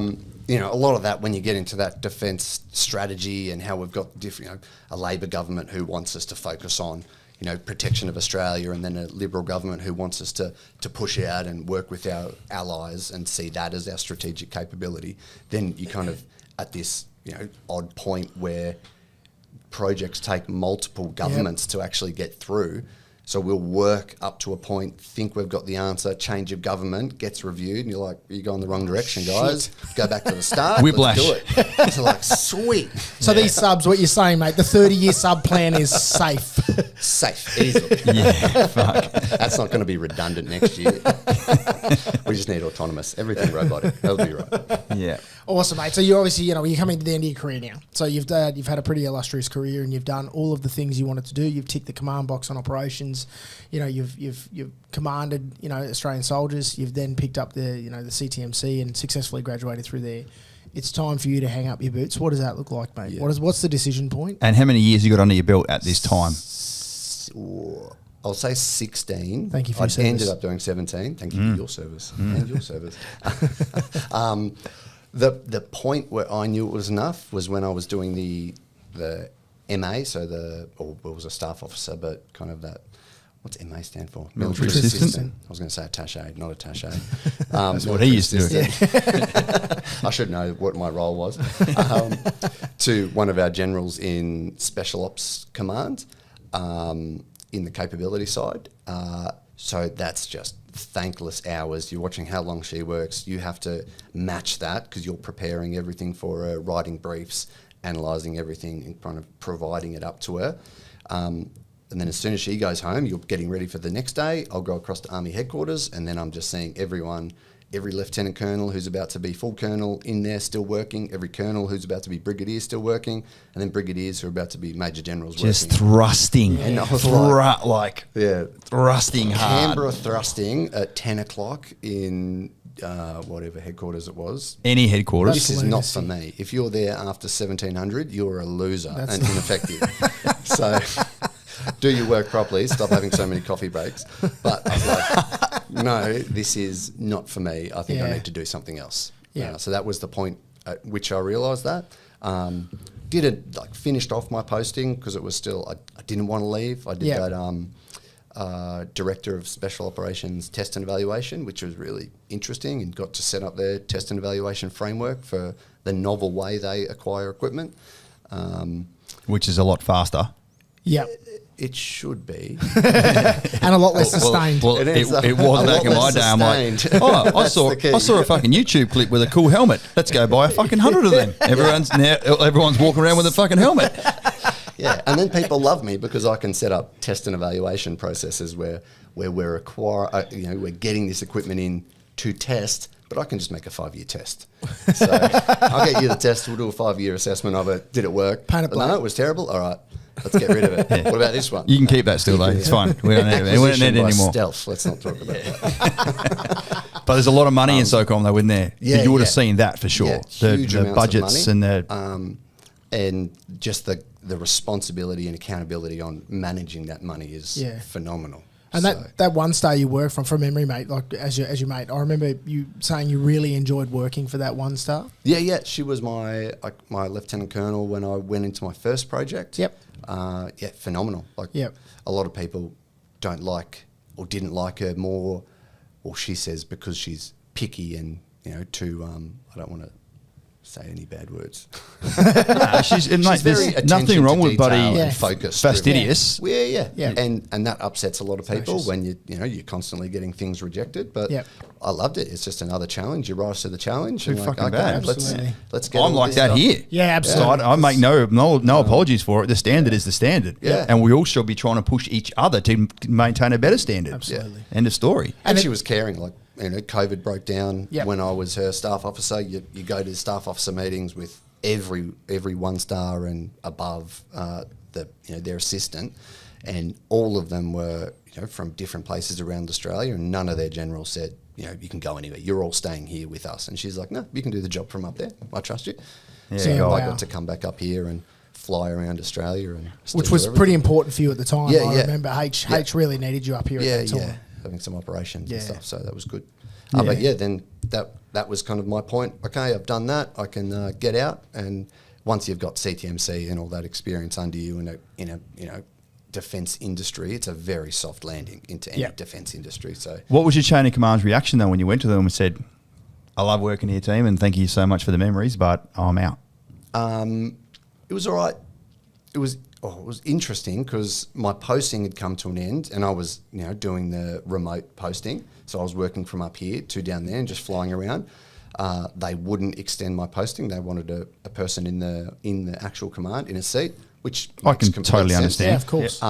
S3: lot of that when you get into that defence strategy and how we've got different, a Labor government who wants us to focus on, protection of Australia, and then a Liberal government who wants us to push out and work with our allies and see that as our strategic capability, then you kind of at this, odd point where projects take multiple governments to actually get through. So we'll work up to a point, think we've got the answer, change of government, gets reviewed, and you're like, you're going the wrong direction, guys. Go back to the start.
S1: Whiplash.
S3: Let's do it. It's like, sweet.
S2: So these subs, what you're saying, mate, the 30-year sub plan is safe.
S3: Safe, easily.
S1: Yeah, fuck.
S3: That's not going to be redundant next year. We just need autonomous, everything robotic. That'll be right.
S1: Yeah.
S2: Awesome, mate. So you obviously, you're coming to the end of your career now. So you've had a pretty illustrious career, and you've done all of the things you wanted to do. You've ticked the command box on operations. You've commanded, Australian soldiers. You've then picked up the CTMC and successfully graduated through there. It's time for you to hang up your boots. What does that look like, mate?
S3: Yeah.
S2: What's the decision point?
S1: And how many years you got under your belt at this time?
S3: I'll say 16.
S2: Thank you for
S3: I
S2: your service.
S3: ended up doing 17. Thank you for your service and your service. The point where I knew it was enough was when I was doing the MA, it was a staff officer, but kind of that. What's MA stand for?
S1: Military assistant.
S3: I was going to say attaché, not attaché.
S1: That's what he used to do.
S3: I should know what my role was. To one of our generals in Special Ops Command in the capability side. So that's just thankless hours. You're watching how long she works. You have to match that because you're preparing everything for her, writing briefs, analysing everything and kind of providing it up to her. And then as soon as she goes home, you're getting ready for the next day. I'll go across to Army headquarters, and then I'm just seeing every lieutenant colonel who's about to be full colonel in there still working, every colonel who's about to be brigadier still working, and then brigadiers who are about to be major generals
S1: Just
S3: working.
S1: thrusting.
S3: And I was
S1: thrusting hard.
S3: Canberra thrusting at 10 o'clock in whatever headquarters it was.
S1: Any headquarters.
S3: This is not for me. If you're there after 1700, you're a loser and ineffective. So do your work properly. Stop having so many coffee breaks. But I was like, no, this is not for me. I think I need to do something else.
S2: Yeah.
S3: So that was the point at which I realised that. Finished off my posting because it was still, I didn't want to leave. I did that Director of Special Operations Test and Evaluation, which was really interesting, and got to set up their test and evaluation framework for the novel way they acquire equipment.
S1: Which is a lot faster.
S2: Yeah.
S3: It should be.
S2: And a lot less sustained.
S1: Well, it was back in my day. I'm like, I saw a fucking YouTube clip with a cool helmet. Let's go buy a fucking 100 of them. Everyone's walking around with a fucking helmet.
S3: Yeah, and then people love me because I can set up test and evaluation processes where we're getting this equipment in to test, but I can just make a 5-year test. So I'll get you the test. We'll do a 5-year assessment of it. Did it work?
S2: Paint it black.
S3: No, it was terrible. All right. Let's get rid of it. What about this one?
S1: You can keep that still, though. It's fine. We don't need it anymore.
S3: Stealth. Let's not talk about that.
S1: But there's a lot of money in SOCOM, though, isn't there?
S3: Yeah,
S1: you would have seen that for sure.
S3: Yeah, huge
S1: the
S3: amounts
S1: budgets
S3: of money.
S1: and
S3: and just the responsibility and accountability on managing that money is phenomenal.
S2: And that one star you work from memory, mate, like as your mate, I remember you saying you really enjoyed working for that one star.
S3: Yeah. She was my lieutenant colonel when I went into my first project.
S2: Yep.
S3: Phenomenal. A lot of people don't like or didn't like her more, or she says because she's picky and too. I don't want to say any bad words.
S1: she's
S3: very
S1: there's nothing wrong with buddy
S3: and focused,
S1: fastidious.
S3: Yeah. And that upsets a lot of people when you're constantly getting things rejected. But I loved it. It's just another challenge. You rise to the challenge.
S1: Too fucking bad.
S3: Let's get.
S1: I'm like that
S3: stuff.
S1: here.
S2: Yeah, absolutely.
S1: I make no apologies for it. The standard is the standard.
S3: Yeah.
S1: And we all should be trying to push each other to maintain a better standard.
S2: Absolutely.
S1: End of story.
S3: And she was caring. Like COVID broke down
S2: Yep.
S3: when I was her staff officer. You go to the staff officer meetings with every 1-star and above their assistant, and all of them were from different places around Australia, and none of their generals said you can go anywhere. You're all staying here with us. And she's like, no, you can do the job from up there. I trust you.
S1: Yeah,
S3: So I
S2: wow.
S3: got to come back up here and fly around Australia, and
S2: Which was pretty important for you at the time.
S3: Yeah,
S2: I
S3: yeah.
S2: remember H really needed you up here at that time.
S3: having some operations
S2: Yeah.
S3: and stuff. So that was good.
S1: Yeah.
S3: But then that was kind of my point. Okay, I've done that. I can get out, and once you've got CTMC and all that experience under you in a defence industry, it's a very soft landing into any defence industry. So
S1: What was your chain of command's reaction though when you went to them and said, "I love working here, team, and thank you so much for the memories, but I'm out"?
S3: it was all right. It was interesting because my posting had come to an end, and I was doing the remote posting. So I was working from up here to down there and just flying around. They wouldn't extend my posting. They wanted a person in the actual command in a seat, which
S1: I
S3: makes
S1: can
S3: complete
S1: totally
S3: sense.
S1: understand.
S2: Yeah, of course.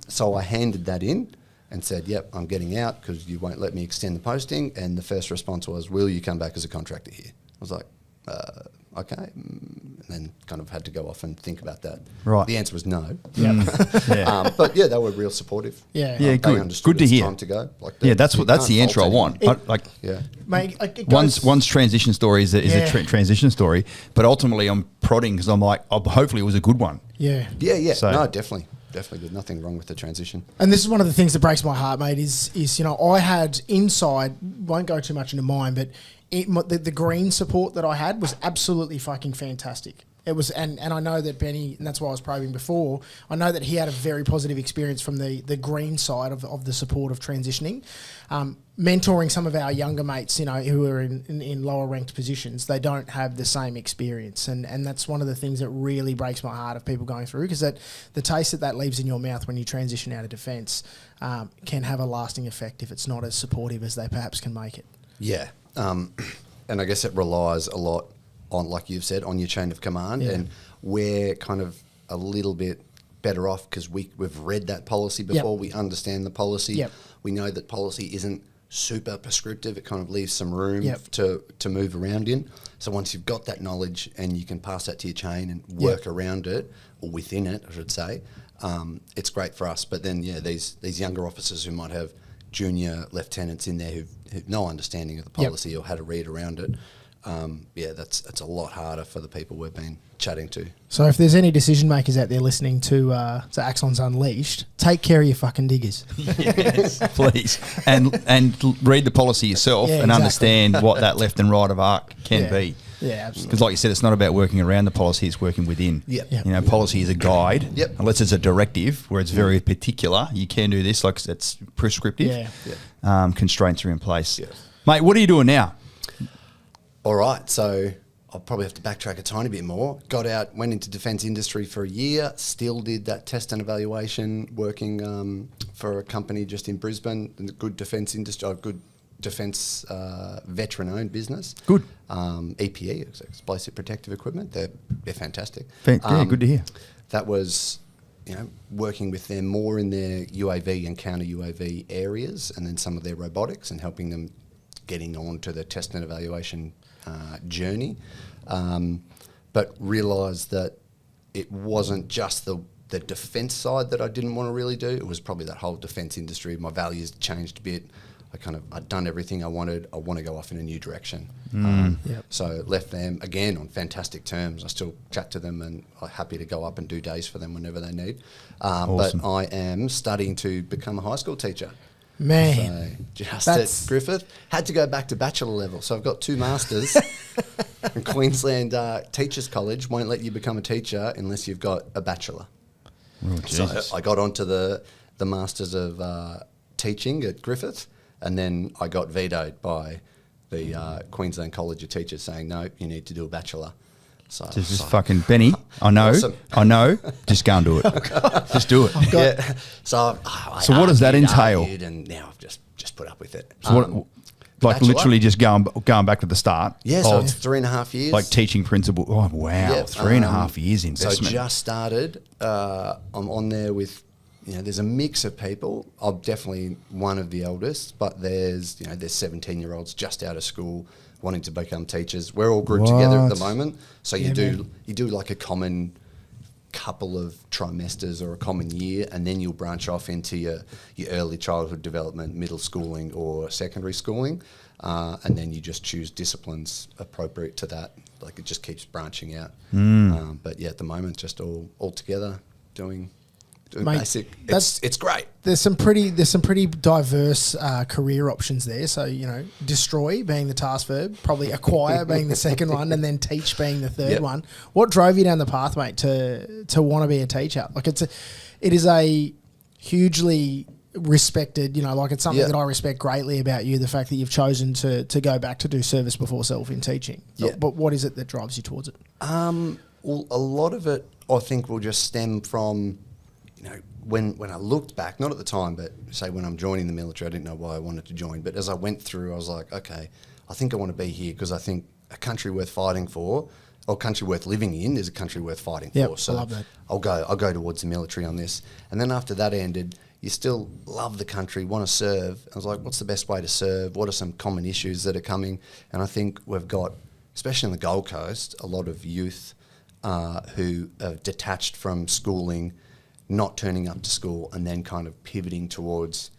S3: So I handed that in and said, "Yep, I'm getting out because you won't let me extend the posting." And the first response was, "Will you come back as a contractor here?" I was like, "Okay," and then kind of had to go off and think about that.
S1: Right.
S3: The answer was no.
S1: Yeah.
S3: But yeah, they were real supportive.
S2: Yeah.
S1: Yeah,
S3: They
S1: good.
S3: understood
S1: Good to
S3: it's
S1: hear.
S3: time to go. Like
S1: Yeah, that's
S3: you
S1: the
S3: can't
S1: intro I
S3: fault
S1: want.
S3: anyone.
S1: Yeah.
S2: Mate, it goes-
S1: One's transition story is a
S2: Yeah.
S1: transition story, but ultimately I'm prodding because I'm like, hopefully it was a good one.
S2: Yeah.
S3: Yeah.
S1: So-
S3: No, definitely. There's nothing wrong with the transition.
S2: And this is one of the things that breaks my heart, mate, is I had inside, won't go too much into mine, but the green support that I had was absolutely fucking fantastic. It was, and I know that Benny, and that's why I was probing before, I know that he had a very positive experience from the green side of the support of transitioning. Mentoring some of our younger mates, who are in lower ranked positions, they don't have the same experience. And that's one of the things that really breaks my heart of people going through, because that the taste that leaves in your mouth when you transition out of defence can have a lasting effect if it's not as supportive as they perhaps can make it.
S3: Yeah. And I guess it relies a lot on, like you've said, on your chain of command.
S2: Yeah.
S3: And we're kind of a little bit better off because we've read that policy before.
S2: Yep.
S3: We understand the policy.
S2: Yep.
S3: We know that policy isn't super prescriptive. It kind of leaves some room
S2: Yep.
S3: to move around in. So once you've got that knowledge and you can pass that to your chain and work around it, or within it, I should say, it's great for us. But then, these younger officers who might have junior lieutenants in there who've no understanding of the policy or how to read around it, that's a lot harder for the people we've been chatting to.
S2: So if there's any decision makers out there listening to Axon's Unleashed, take care of your fucking diggers.
S1: Yes, please. And read the policy yourself
S2: Yeah,
S1: and
S2: exactly.
S1: understand what that left and right of arc can
S2: Yeah.
S1: be.
S2: Yeah, absolutely.
S1: Because like you said, it's not about working around the policy, it's working within.
S3: Yep.
S2: Yep.
S1: Policy is a guide.
S3: Yep.
S1: Unless it's a directive where it's very particular. You can do this, like it's prescriptive.
S2: Yeah.
S1: Constraints are in place.
S3: Yeah.
S1: Mate, what are you doing now?
S3: All right, so I'll probably have to backtrack a tiny bit more. Got out, went into defence industry for a year, still did that test and evaluation, working for a company just in Brisbane, in the good defence industry, good defence veteran-owned business.
S1: Good.
S3: EPE, Explosive Protective Equipment. They're fantastic.
S1: Good to hear.
S3: That was, working with them more in their UAV and counter UAV areas, and then some of their robotics, and helping them getting on to the test and evaluation journey. But realised that it wasn't just the defence side that I didn't want to really do. It was probably that whole defence industry. My values changed a bit. I'd done everything I wanted. I want to go off in a new direction.
S2: Yep.
S3: So left them, again, on fantastic terms. I still chat to them and I'm happy to go up and do days for them whenever they need.
S1: Awesome.
S3: But I am studying to become a high school teacher.
S2: Man.
S3: So just
S2: That's-
S3: at Griffith, had to go back to bachelor level. So I've got 2 masters. And Queensland Teachers College won't let you become a teacher unless you've got a bachelor.
S1: Oh,
S3: So
S1: Jesus.
S3: I got onto the Masters of Teaching at Griffith, and then I got vetoed by the Queensland College of Teachers saying, no, you need to do a bachelor. So
S1: Just fucking Benny. I know.
S3: Awesome.
S1: I know. Just go and do it. Just do it.
S3: yeah. So I
S1: So what does that entail?
S3: argued, and now I've just put up with it.
S1: So what, like
S3: bachelor?
S1: literally just going back to the start.
S3: Yeah, so
S1: of,
S3: it's 3.5 years.
S1: like teaching principle. Oh wow,
S3: Yeah,
S1: 3.5 years investment.
S3: So just started. I'm on there with, there's a mix of people. I'm definitely one of the eldest, but there's 17-year-olds just out of school wanting to become teachers. We're all grouped together at the moment. So you do like a common couple of trimesters or a common year, and then you'll branch off into your early childhood development, middle schooling or secondary schooling, and then you just choose disciplines appropriate to that. Like, it just keeps branching out. But yeah, at the moment, just all together doing
S2: Mate,
S3: basic. It's great.
S2: There's some pretty diverse career options there. So, destroy being the task verb, probably acquire being the second one, and then teach being the third one. What drove you down the path, mate, to want to be a teacher? Like, it is a hugely respected, it's something that I respect greatly about you, the fact that you've chosen to go back to do service before self in teaching. But what is it that drives you towards it?
S3: Well, a lot of it, I think, will just stem from, when I looked back, not at the time, but say when I'm joining the military, I didn't know why I wanted to join. But as I went through, I was like, okay, I think I want to be here because I think a country worth fighting for, or country worth living in, is a country worth fighting for. So
S2: I love that.
S3: I'll go towards the military on this. And then after that ended, you still love the country, want to serve. I was like, what's the best way to serve? What are some common issues that are coming? And I think we've got, especially on the Gold Coast, a lot of youth who are detached from schooling, not turning up to school, and then kind of pivoting towards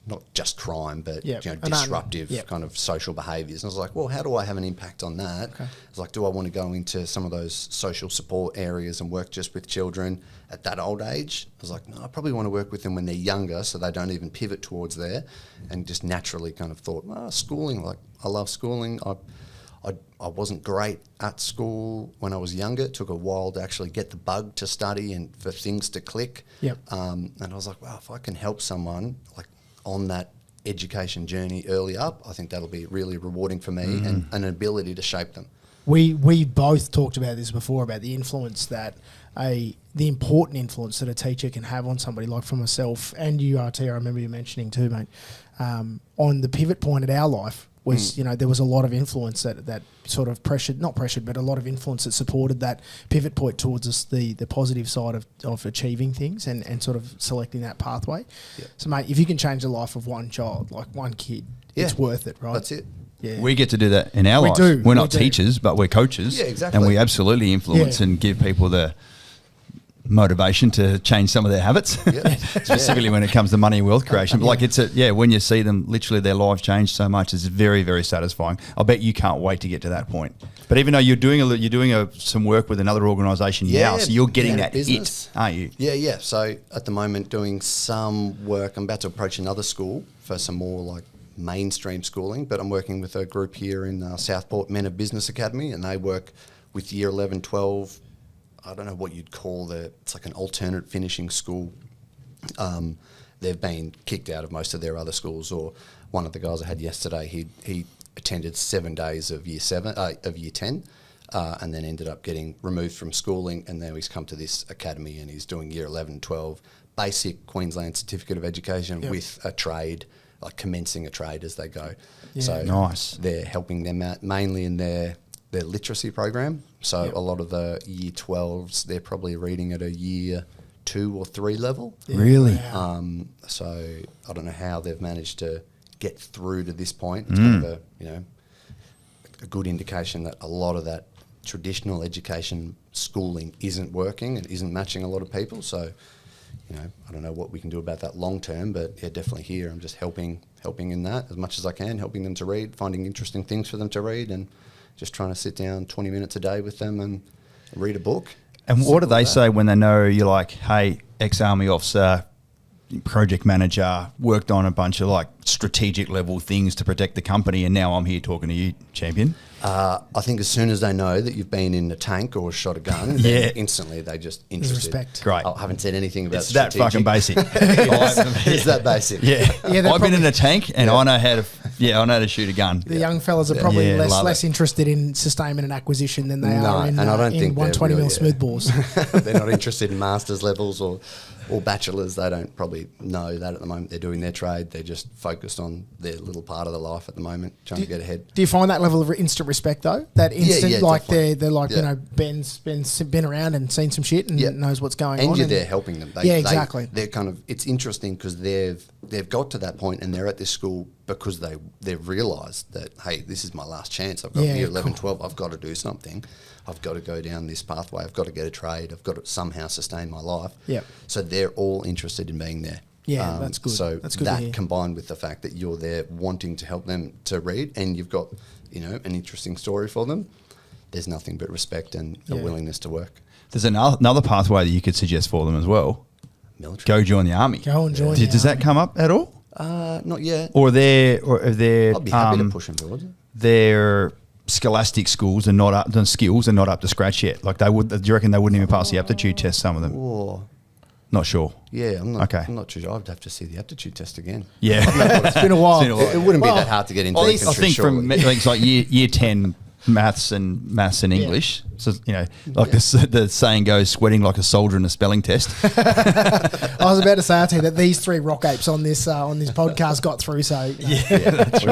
S3: not just crime, but disruptive kind of social behaviours. And I was like, well, how do I have an impact on that? Okay. I was like, do I want to go into some of those social support areas and work just with children at that old age? I was like, no, I probably want to work with them when they're younger, so they don't even pivot towards there. And just naturally kind of thought, schooling, like, I love schooling. I wasn't great at school when I was younger. It took a while to actually get the bug to study and for things to click. And I was like, wow, if I can help someone like on that education journey early up, I think that'll be really rewarding for me and an ability to shape them.
S2: We both talked about this before, about the influence that the important influence that a teacher can have on somebody, like for myself and you, RT, I remember you mentioning too, mate, on the pivot point at our life. There was a lot of influence that sort of but a lot of influence that supported that pivot point towards us, the positive side of achieving things and sort of selecting that pathway. So, mate, if you can change the life of one child, like one kid, it's worth it, right?
S3: That's it.
S2: Yeah.
S1: We get to do that in our lives. We're not teachers, but we're coaches.
S3: Yeah, exactly.
S1: And we absolutely influence and give people the motivation to change some of their habits, specifically when it comes to money and wealth creation. But like when you see them, literally their lives change so much, it's very, very satisfying. I bet you can't wait to get to that point. But even though you're doing some work with another organisation now, so you're getting that
S3: business.
S1: aren't you?
S3: Yeah. So at the moment, doing some work. I'm about to approach another school for some more like mainstream schooling, but I'm working with a group here in Southport, Men of Business Academy, and they work with year 11, 12. I don't know what you'd call it's like an alternate finishing school. They've been kicked out of most of their other schools, or one of the guys I had yesterday, he attended 7 days of year 10, and then ended up getting removed from schooling, and now he's come to this academy and he's doing year 11, 12, basic Queensland Certificate of Education with a trade, like commencing a trade as they go.
S2: Yeah.
S3: So
S1: nice.
S3: They're helping them out mainly in their literacy program. So a lot of the year 12s, they're probably reading at a year 2 or 3 level.
S1: Yeah. Really?
S3: So I don't know how they've managed to get through to this point. It's kind of a good indication that a lot of that traditional education schooling isn't working and isn't matching a lot of people. So, I don't know what we can do about that long term, but definitely here I'm just helping in that as much as I can, helping them to read, finding interesting things for them to read, and just trying to sit down 20 minutes a day with them and read a book.
S1: And what do they say when they know you're like, hey, ex-army officer, project manager, worked on a bunch of like strategic level things to protect the company, and now I'm here talking to you, champion?
S3: I think as soon as they know that you've been in a tank or shot a gun, then instantly they just interested.
S2: Respect.
S1: Great.
S3: I haven't said anything about
S1: It's that fucking basic.
S3: It's that basic.
S1: Yeah. I've been in a tank and I know how to shoot a gun.
S2: The young fellas are probably less interested in sustainment and acquisition than they are in 120 mil smooth bores.
S3: They're not interested in masters levels or or bachelors, they don't probably know that at the moment. They're doing their trade. They're just focused on their little part of their life at the moment, trying to get ahead.
S2: Do you find that level of instant respect though? That instant, like
S3: definitely.
S2: they're like, you know, Ben's been around and seen some shit and knows what's going on.
S3: And you're there helping them.
S2: Exactly.
S3: They're kind of, it's interesting because they've got to that point and they're at this school because they've realised that, hey, this is my last chance. I've got year 11, 12. I've got to do something. I've got to go down this pathway. I've got to get a trade. I've got to somehow sustain my life.
S2: Yep.
S3: So they're all interested in being there.
S2: Yeah, that's good.
S3: So
S2: that's good
S3: that combined with the fact that you're there wanting to help them to read and you've got, you know, an interesting story for them, there's nothing but respect and a willingness to work.
S1: There's another pathway that you could suggest for them as well.
S3: Military.
S1: Go join the army.
S2: Go and join.
S1: Does that come up at all?
S3: Not yet.
S1: Or they're
S3: I'd be happy to push them towards it.
S1: Their scholastic schools are not up. The skills are not up to scratch yet. Like they would. Do you reckon they wouldn't even pass the aptitude test? Some of them.
S3: Or
S1: Not sure.
S3: yeah, I'm not.
S1: Okay.
S3: I'm not too sure. I'd have to see the aptitude test again.
S1: Yeah.
S2: It's been a while.
S3: It wouldn't be that hard to get into.
S1: I
S3: infantry,
S1: think from
S3: surely.
S1: things like year 10 maths and English. So, you know, like the saying goes, sweating like a soldier in a spelling test.
S2: I was about to say, Artie, that these three rock apes on this podcast got through. So
S1: That's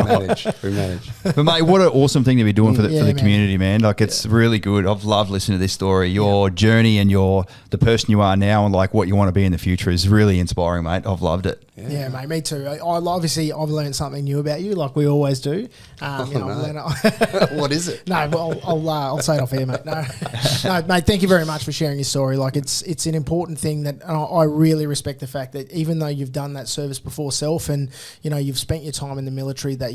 S3: we manage.
S1: But mate, what an awesome thing to be doing for the
S2: man.
S1: community, man. Like it's really good. I've loved listening to this story. Your journey and the person you are now and like what you want to be in the future is really inspiring, mate. I've loved it.
S2: Yeah, mate, me too. Obviously, I've learned something new about you, like we always do.
S3: What is it?
S2: No, I'll say it off here, mate. No, mate. Thank you very much for sharing your story. Like it's an important thing that I really respect the fact that even though you've done that service before self, and you know you've spent your time in the military, that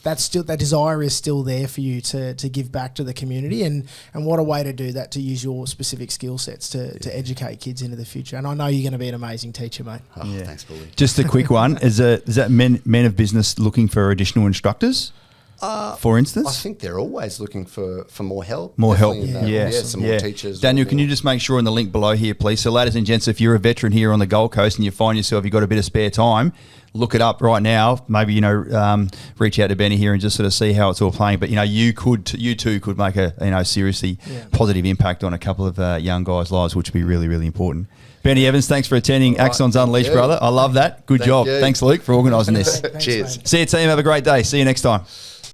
S2: that desire is still there for you to give back to the community, and what a way to do that, to use your specific skill sets to educate kids into the future. And I know you're going to be an amazing teacher, mate.
S3: Thanks, Bully.
S1: Just a quick one. Is that men of business looking for additional instructors? For instance?
S3: I think they're always looking for more help.
S1: More help,
S3: Definitely in that. Some more teachers.
S1: Daniel, can you just make sure in the link below here, please? So, ladies and gents, if you're a veteran here on the Gold Coast and you find yourself, you've got a bit of spare time, look it up right now. Maybe, reach out to Benny here and just sort of see how it's all playing. But, you too could make a, seriously positive impact on a couple of young guys' lives, which would be really, really important. Benny Evans, thanks for attending Axons Unleashed, brother. I love that. Good job.
S3: you.
S1: Thanks, Luke, for organising this.
S2: Thanks,
S3: Cheers.
S2: mate.
S1: See you, team. Have a great day. See you next time.